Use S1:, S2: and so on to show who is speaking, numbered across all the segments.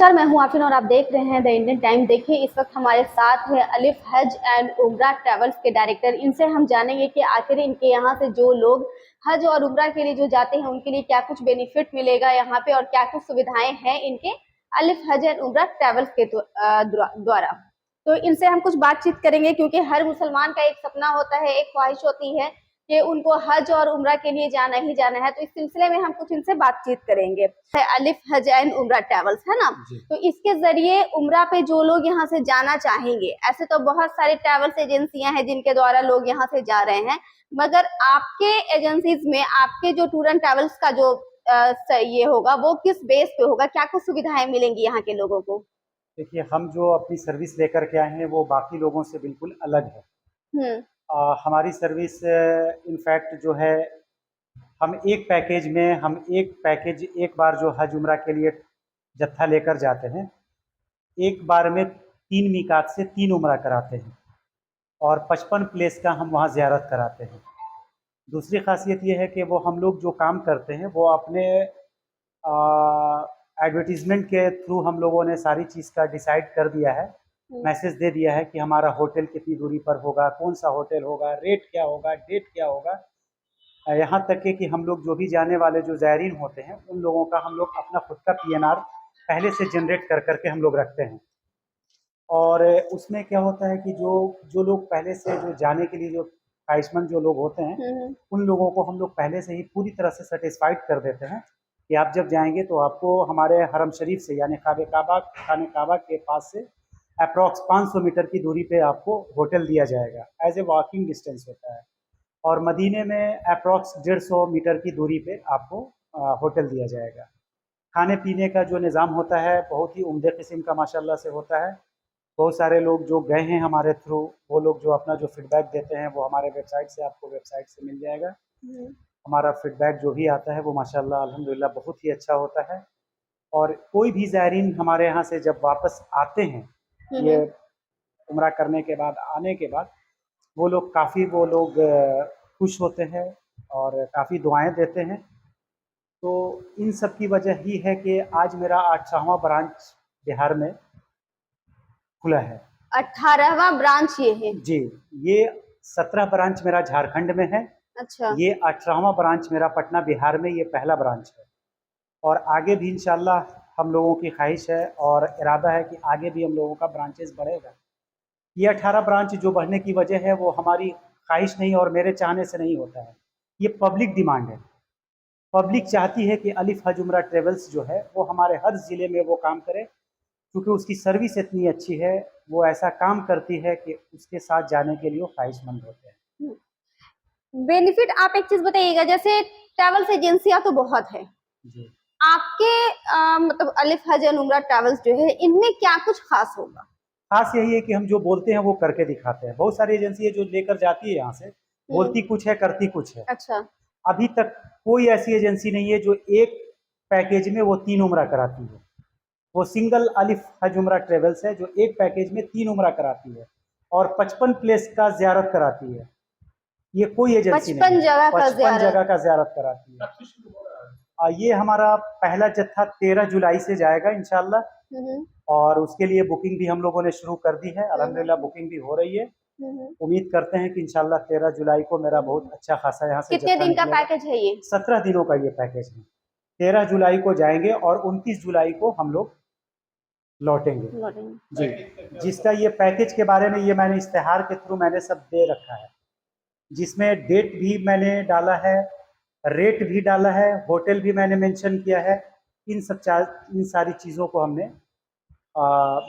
S1: नमस्कार, मैं हूं आफरीन और आप देख रहे हैं द इंडियन टाइम। देखिए, इस वक्त हमारे साथ है अलिफ हज एंड उम्रा ट्रैवल्स के डायरेक्टर। इनसे हम जानेंगे कि आखिर इनके यहाँ से जो लोग हज और उम्रा के लिए जो जाते हैं उनके लिए क्या कुछ बेनिफिट मिलेगा यहाँ पे और क्या कुछ सुविधाएं हैं इनके अलिफ हज एंड उम्रा ट्रैवल्स के द्वारा। तो इनसे हम कुछ बातचीत करेंगे क्योंकि हर मुसलमान का एक सपना होता है, एक ख्वाहिश होती है कि उनको हज और उम्रा के लिए जाना ही जाना है। तो इस सिलसिले में हम कुछ इनसे बातचीत करेंगे। अलिफ हज एंड उम्रा ट्रैवल्स है ना, तो इसके जरिए उम्रा पे जो लोग यहाँ से जाना चाहेंगे, ऐसे तो बहुत सारी ट्रैवल्स एजेंसियां हैं जिनके द्वारा लोग यहाँ से जा रहे हैं, मगर आपके एजेंसीज में आपके जो टूर एंड ट्रैवल्स का जो ये होगा वो किस बेस पे होगा, क्या कुछ सुविधाएं मिलेंगी यहाँ के लोगों को?
S2: देखिए, हम जो अपनी सर्विस लेकर के आए हैं वो बाकी लोगों से बिल्कुल अलग है। हमारी सर्विस इनफैक्ट जो है, हम एक पैकेज एक बार जो हज उम्रा के लिए जत्था लेकर जाते हैं, एक बार में 3 मीकात से 3 उम्रा कराते हैं और 55 प्लेस का हम वहाँ ज़ियारत कराते हैं। दूसरी खासियत ये है कि वो हम लोग जो काम करते हैं वो अपने एडवर्टीजमेंट के थ्रू हम लोगों ने सारी चीज़ का डिसाइड कर दिया है, मैसेज दे दिया है कि हमारा होटल कितनी दूरी पर होगा, कौन सा होटल होगा, रेट क्या होगा, डेट क्या होगा। यहाँ तक के कि हम लोग जो भी जाने वाले जो ज़ायरीन होते हैं उन लोगों का हम लोग अपना खुद का पीएनआर पहले से जनरेट कर करके हम लोग रखते हैं। और उसमें क्या होता है कि जो जो लोग पहले से जो जाने के लिए जो ख्वाहिशमंद जो लोग होते हैं उन लोगों को हम लोग पहले से ही पूरी तरह से सेटिस्फाइड कर देते हैं कि आप जब जाएंगे तो आपको हमारे हरम शरीफ से यानी खाने काबा के पास से अप्रॉक्स 500 मीटर की दूरी पे आपको होटल दिया जाएगा, एज ए वॉकिंग डिस्टेंस होता है। और मदीने में अप्रॉक्स 150 मीटर की दूरी पे आपको होटल दिया जाएगा। खाने पीने का जो निज़ाम होता है बहुत ही उम्दे किस्म का माशाल्लाह से होता है। बहुत सारे लोग जो गए हैं हमारे थ्रू, वो लोग जो अपना जो फीडबैक देते हैं वो हमारे वेबसाइट से आपको वेबसाइट से मिल जाएगा। हमारा फीडबैक जो भी आता है वो माशाल्लाह अल्हम्दुलिल्लाह बहुत ही अच्छा होता है। और कोई भी ज़ायरीन हमारे यहाँ से जब वापस आते हैं, ये उम्रा करने के बाद आने के बाद वो लोग खुश होते हैं और काफ़ी दुआएं देते हैं। तो इन सब की वजह ही है कि आज मेरा 18वां ब्रांच बिहार में खुला है।
S1: 18वां ब्रांच ये है
S2: जी, ये 17 ब्रांच मेरा झारखंड में है।
S1: अच्छा,
S2: ये 18वां ब्रांच मेरा पटना बिहार में ये पहला ब्रांच है। और आगे भी इंशाल्लाह हम लोगों की ख्वाहिश है और इरादा है कि आगे भी हम लोगों का ब्रांचेस बढ़ेगा। ये 18 ब्रांच जो बढ़ने की वजह है वो हमारी ख्वाहिश नहीं और मेरे चाहने से नहीं होता है, ये पब्लिक डिमांड है। पब्लिक चाहती है कि अलिफ हज उम्रा ट्रेवल्स जो है वो हमारे हर ज़िले में वो काम करे, क्योंकि उसकी सर्विस इतनी अच्छी है, वो ऐसा काम करती है कि उसके साथ जाने के लिए वो ख्वाहिशमंद होते हैं।
S1: बेनिफिट आप एक चीज बताइएगा, जैसे ट्रैवल्स एजेंसियां तो बहुत है,
S2: जी,
S1: आपके मतलब अलिफ हज एंड उम्रा ट्रैवल्स जो है इनमें क्या कुछ खास होगा?
S2: खास यही है कि हम जो बोलते हैं वो करके दिखाते हैं। बहुत सारी एजेंसी है जो लेकर जाती है यहाँ से, बोलती कुछ है करती कुछ है।
S1: अच्छा,
S2: अभी तक कोई ऐसी एजेंसी नहीं है जो एक पैकेज में वो 3 उम्रा कराती है। वो सिंगल अलिफ हज उम्रा ट्रेवल्स है जो एक पैकेज में 3 उम्रा कराती है और 55 प्लेस का ज़ियारत कराती है। ये कोई एजेंसी नहीं
S1: 55
S2: है,
S1: जगह का
S2: 55
S1: ज़ियारत।
S2: जगह का ज़ियारत कराती है। ये हमारा पहला जत्था 13 जुलाई से जाएगा इंशाल्लाह और उसके लिए बुकिंग भी हम लोगों ने शुरू कर दी है। अल्हम्दुलिल्लाह बुकिंग भी हो रही है। उम्मीद करते हैं कि इंशाल्लाह 13 जुलाई को मेरा बहुत अच्छा खासा यहाँ से
S1: कितने
S2: जत्था
S1: दिन का
S2: निकलेगा।
S1: पैकेज है ये?
S2: 17 दिनों का ये पैकेज है। 13 जुलाई को जाएंगे और 29 जुलाई को हम लोग लौटेंगे। जी, जिसका ये पैकेज के बारे में ये मैंने इश्तेहार के थ्रू मैंने सब दे रखा है, जिसमें डेट भी मैंने डाला है, रेट भी डाला है, होटल भी मैंने मेंशन किया है। इन सारी चीज़ों को हमने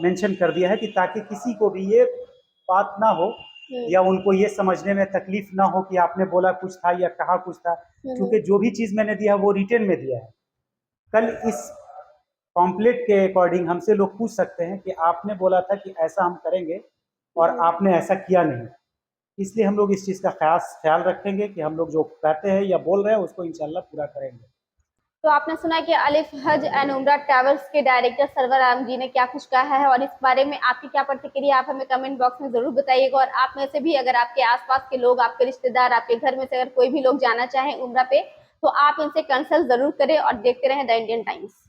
S2: मेंशन कर दिया है कि ताकि किसी को भी ये बात ना हो या उनको ये समझने में तकलीफ ना हो कि आपने बोला कुछ था या कहा कुछ था, क्योंकि जो भी चीज़ मैंने दिया वो रिटर्न में दिया है। कल इस पॉम्पलेट के अकॉर्डिंग हमसे लोग पूछ सकते हैं कि आपने बोला था कि ऐसा हम करेंगे और आपने ऐसा किया नहीं। इसलिए हम लोग इस चीज़ का खास ख्याल रखेंगे कि हम लोग जो कहते हैं या बोल रहे हैं उसको इंशाल्लाह पूरा करेंगे।
S1: तो आपने सुना कि अलिफ हज एंड उम्रा ट्रैवल्स के डायरेक्टर सरवर आलम जी ने क्या कुछ कहा है और इस बारे में आपकी क्या प्रतिक्रिया, आप हमें कमेंट बॉक्स में जरूर बताइएगा। और आप में से भी अगर आपके आसपास के लोग, आपके रिश्तेदार, आपके घर में से अगर कोई भी लोग जाना चाहें उम्रा पे, तो आप इनसे कंसल्ट जरूर करें और देखते रहें द इंडियन टाइम्स।